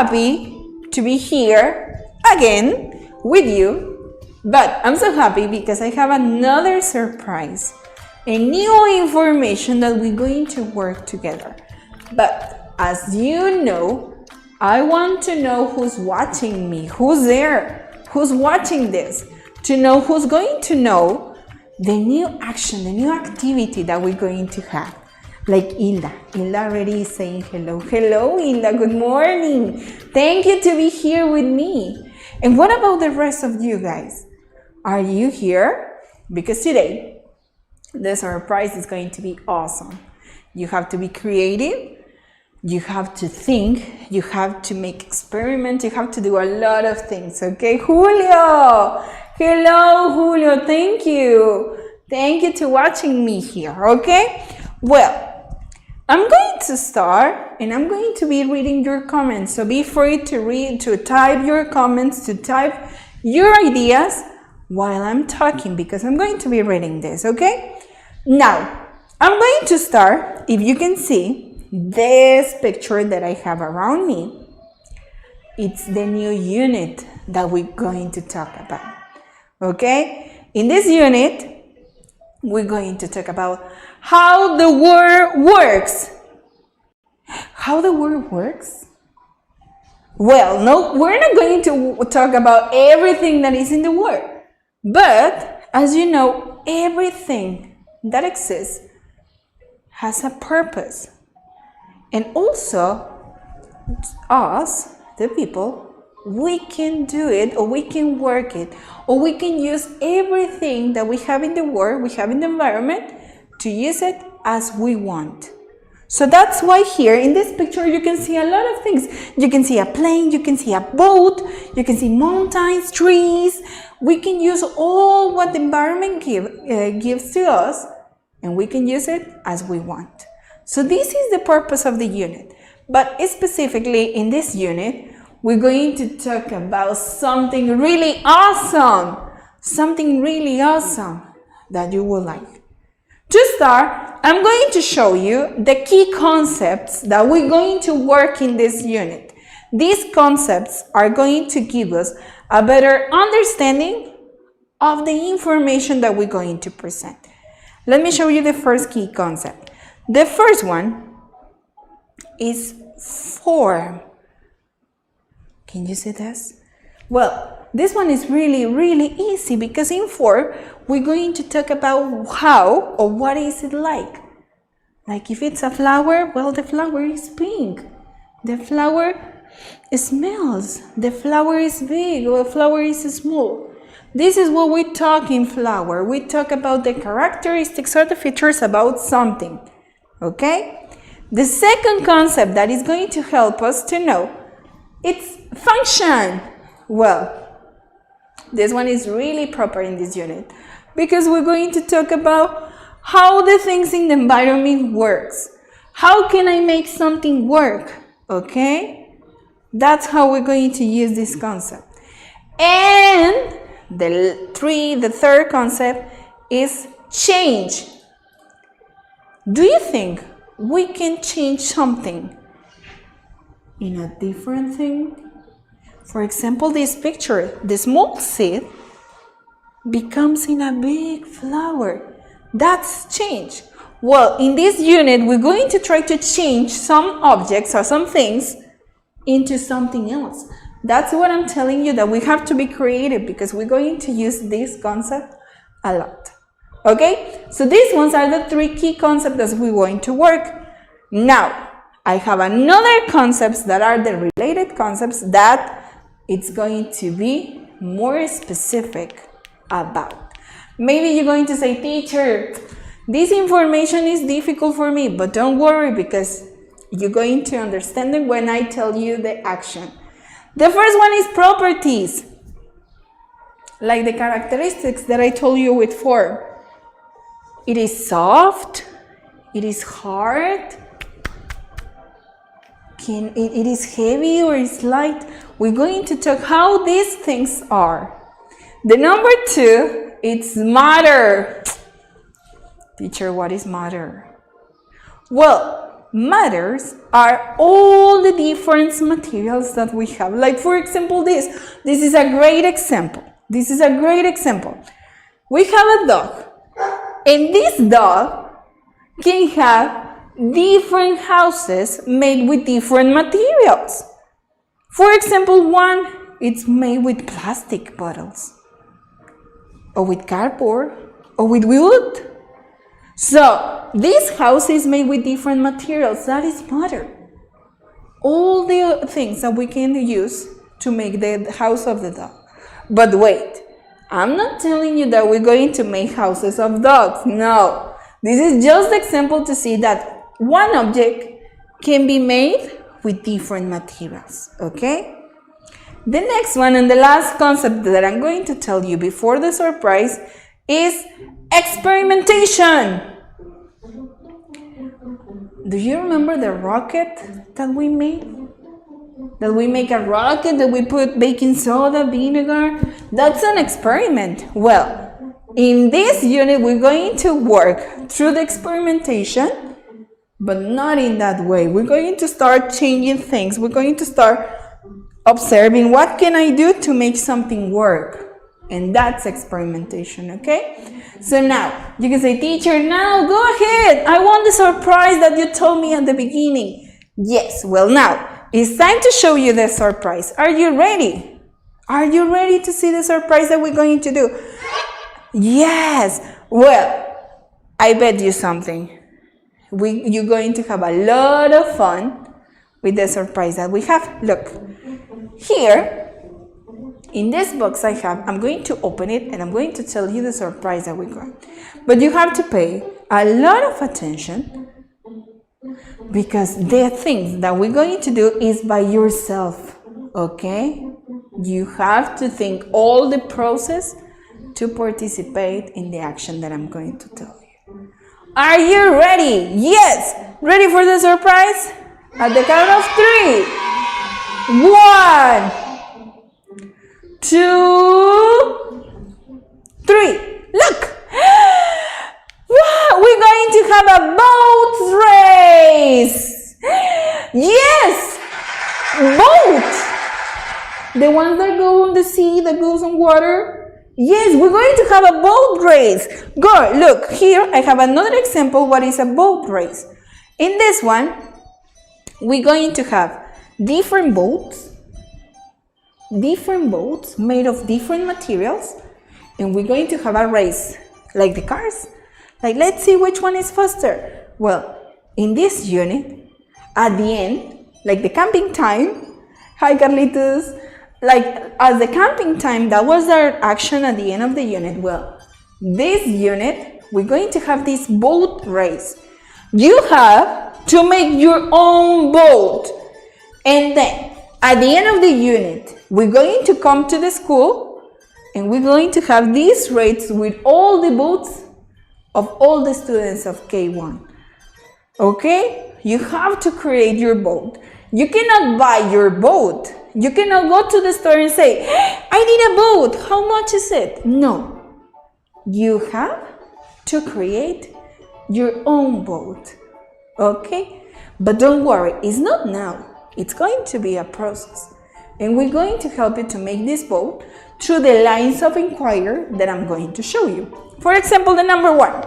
happy to be here again with you, but I'm so happy because I have another surprise, a new information that we're going to work together. But as you know, I want to know who's watching me, who's there, who's watching this, to know who's going to know the new action, the new activity that we're going to have. Like Hilda. Hilda already is saying hello. Hello, Hilda. Good morning. Thank you to be here with me. And what about the rest of you guys? Are you here? Because today, the surprise is going to be awesome. You have to be creative. You have to think. You have to make experiments. You have to do a lot of things. Okay, Julio. Hello, Julio. Thank you. Thank you to watching me here. Okay. Well, I'm going to start and I'm going to be reading your comments. So be free to read, to type your comments, to type your ideas while I'm talking because I'm going to be reading this, okay? Now, I'm going to start, if you can see, this picture that I have around me. It's the new unit that we're going to talk about, okay? In this unit, we're going to talk about how the word works. How the word works? Well, no, we're not going to talk about everything that is in the word. But, as you know, everything that exists has a purpose. And also, us, the people, we can do it, or we can work it, or we can use everything that we have in the world, we have in the environment, to use it as we want. So that's why here in this picture you can see a lot of things. You can see a plane, you can see a boat, you can see mountains, trees. We can use all what the environment gives to us, and we can use it as we want. So this is the purpose of the unit. But specifically in this unit, we're going to talk about something really awesome. Something really awesome that you will like. To start, I'm going to show you the key concepts that we're going to work in this unit. These concepts are going to give us a better understanding of the information that we're going to present. Let me show you the first key concept. The first one is form. Can you see this? Well, this one is really easy because in form, we're going to talk about how or what is it like. Like if it's a flower, well, the flower is pink. The flower smells. The flower is big or the flower is small. This is what we talk in flower. We talk about the characteristics or the features about something. Okay? The second concept that is going to help us to know, it's function. Well, this one is really proper in this unit because we're going to talk about how the things in the environment works. How can I make something work? Okay? That's how we're going to use this concept. And the third concept is change. Do you think we can change something in a different thing? For example, this picture, the small seed becomes in a big flower. That's change. Well, in this unit, we're going to try to change some objects or some things into something else. That's what I'm telling you, that we have to be creative because we're going to use this concept a lot. Okay? So these ones are the three key concepts that we're going to work. Now, I have another concepts that are the related concepts that it's going to be more specific about. Maybe you're going to say, teacher, this information is difficult for me, but don't worry because you're going to understand it when I tell you the action. The first one is properties, like the characteristics that I told you with form. It is soft, it is hard, it is heavy or it's light. We're going to talk how these things are. The number two, it's matter. Teacher, what is matter? Well, matters are all the different materials that we have. Like, for example, this is a great example. This is a great example. We have a dog, and this dog can have different houses made with different materials. For example, one, it's made with plastic bottles, or with cardboard, or with wood. So this house is made with different materials. That is matter. All the things that we can use to make the house of the dog. But wait, I'm not telling you that we're going to make houses of dogs. No, this is just an example to see that one object can be made with different materials, okay? The next one and the last concept that I'm going to tell you before the surprise is experimentation. Do you remember the rocket that we made? That we make a rocket, that we put baking soda, vinegar? That's an experiment. Well, in this unit, we're going to work through the experimentation, but not in that way. We're going to start changing things. We're going to start observing what can I do to make something work. And that's experimentation, okay? So now, you can say, teacher, now go ahead. I want the surprise that you told me at the beginning. Yes, well now, it's time to show you the surprise. Are you ready? Are you ready to see the surprise that we're going to do? Yes. Well, I bet you something. You're going to have a lot of fun with the surprise that we have. Look, here, in this box I'm going to open it and I'm going to tell you the surprise that we got. But you have to pay a lot of attention because the things that we're going to do is by yourself, okay? You have to think all the process to participate in the action that I'm going to tell you. Are you ready? Yes! Ready for the surprise? At the count of 3. 1, 2, 3. Look! Wow, we're going to have a boat race! Yes! Boat! The ones that go on the sea, that goes on water. Yes, we're going to have a boat race. Go, look, here I have another example what is a boat race. In this one, we're going to have different boats made of different materials, and we're going to have a race like the cars. Like, let's see which one is faster. Well, in this unit, at the end, like the camping time, hi Carlitos, like as the camping time, that was our action at the end of the unit. Well, this unit, we're going to have this boat race. You have to make your own boat, and then at the end of the unit, we're going to come to the school and we're going to have this race with all the boats of all the students of K1. Okay? You have to create your boat. You cannot buy your boat. You cannot go to the store and say, I need a boat. How much is it? No. You have to create your own boat. Okay? But don't worry, it's not now. It's going to be a process. And we're going to help you to make this boat through the lines of inquiry that I'm going to show you. For example, the number 1.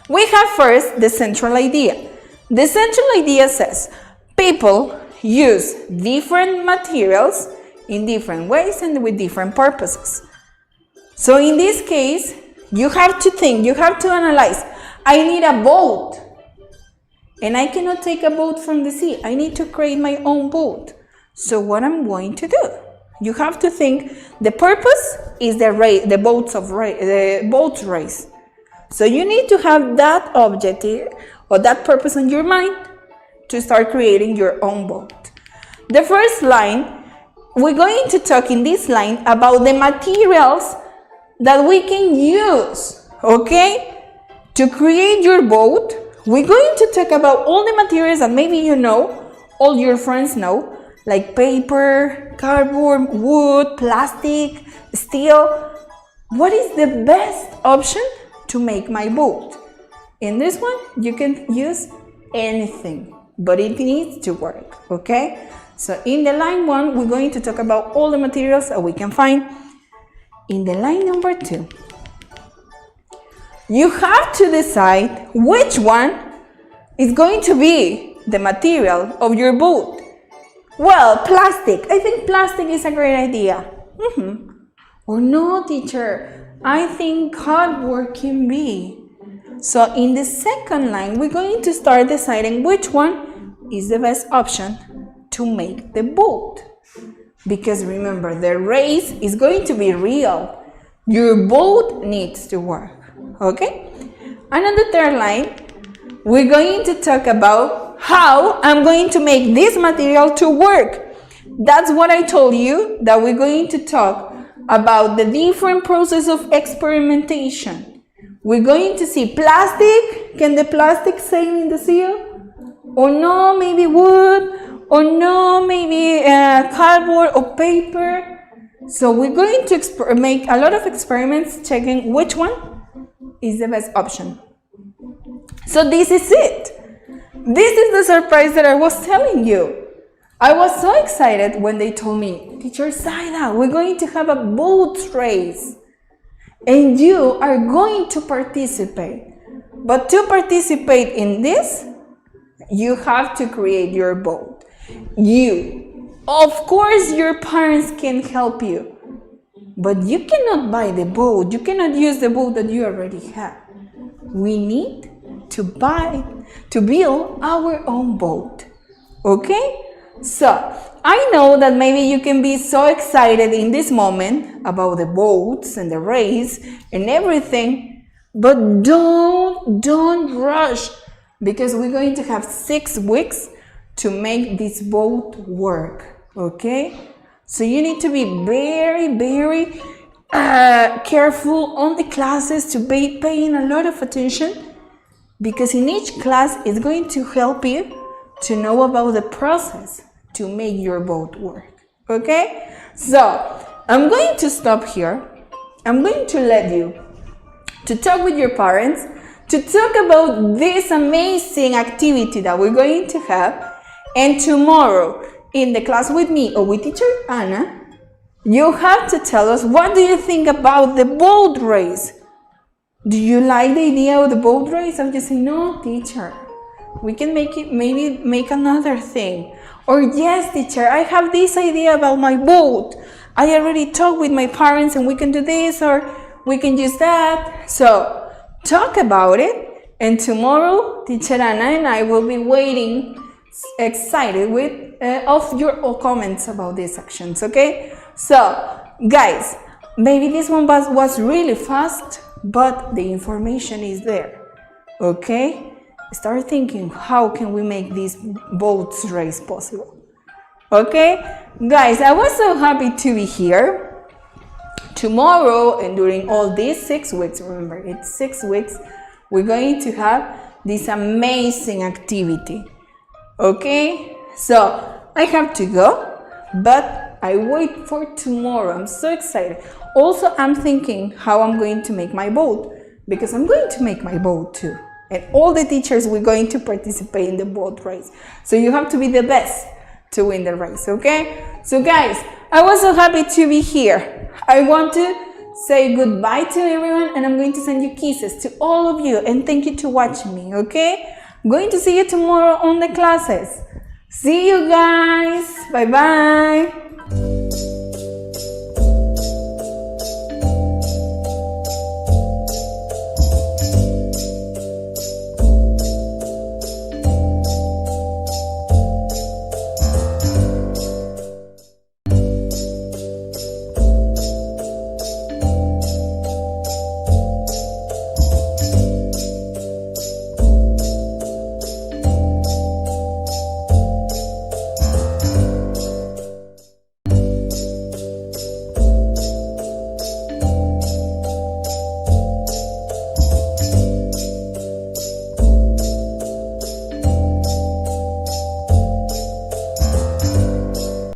We have first the central idea. The central idea says, people use different materials in different ways and with different purposes. So in this case, you have to think, you have to analyze. I need a boat. And I cannot take a boat from the sea. I need to create my own boat. So what I'm going to do? You have to think the purpose is the boat race. So you need to have that objective or that purpose on your mind to start creating your own boat. The first line, we're going to talk in this line about the materials that we can use, okay? To create your boat, we're going to talk about all the materials that maybe you know, all your friends know, like paper, cardboard, wood, plastic, steel. What is the best option to make my boat? In this one, you can use anything, but it needs to work, okay? So in the line 1, we're going to talk about all the materials that we can find. In the line number 2, you have to decide which one is going to be the material of your boat. Well, plastic. I think plastic is a great idea. Or no, teacher, I think cardboard can be. So in the second line, we're going to start deciding which one is the best option to make the boat. Because remember, the race is going to be real. Your boat needs to work, okay? And on the third line, we're going to talk about how I'm going to make this material to work. That's what I told you, that we're going to talk about the different process of experimentation. We're going to see plastic. Can the plastic sail in the sea? Or no, maybe wood. Or no, maybe cardboard or paper. So we're going to make a lot of experiments checking which one is the best option. So this is it. This is the surprise that I was telling you. I was so excited when they told me, Teacher Zaida, we're going to have a boat race. And you are going to participate. But to participate in this, you have to create your boat. Of course, your parents can help you, but you cannot buy the boat. You cannot use the boat that you already have. We need to build our own boat. Okay? So, I know that maybe you can be so excited in this moment about the boats and the race and everything, but don't rush, because we're going to have 6 weeks to make this boat work, okay? So you need to be very careful on the classes, to be paying a lot of attention, because in each class it's going to help you to know about the process to make your boat work, okay? So I'm going to stop here. I'm going to let you to talk with your parents, to talk about this amazing activity that we're going to have. And tomorrow, in the class with me or with Teacher Anna, you have to tell us, what do you think about the boat race? Do you like the idea of the boat race? I'm just saying, no, teacher, we can maybe make another thing. Or yes, teacher, I have this idea about my boat. I already talked with my parents and we can do this, or we can use that. So talk about it. And tomorrow, Teacher Anna and I will be waiting, excited with of your comments about these sections, okay? So guys, maybe this one was really fast, but the information is there, okay? Start thinking, how can we make this boats race possible? Okay, guys, I was so happy to be here. Tomorrow and during all these 6 weeks, remember it's 6 weeks, we're going to have this amazing activity. Okay, so I have to go, but I wait for tomorrow. I'm so excited. Also, I'm thinking how I'm going to make my boat, because I'm going to make my boat too. And all the teachers, we're going to participate in the boat race. So you have to be the best to win the race, okay? So guys, I was so happy to be here. I want to say goodbye to everyone, and I'm going to send you kisses to all of you, and thank you to watching me, okay? I'm going to see you tomorrow on the classes. See you guys. Bye-bye.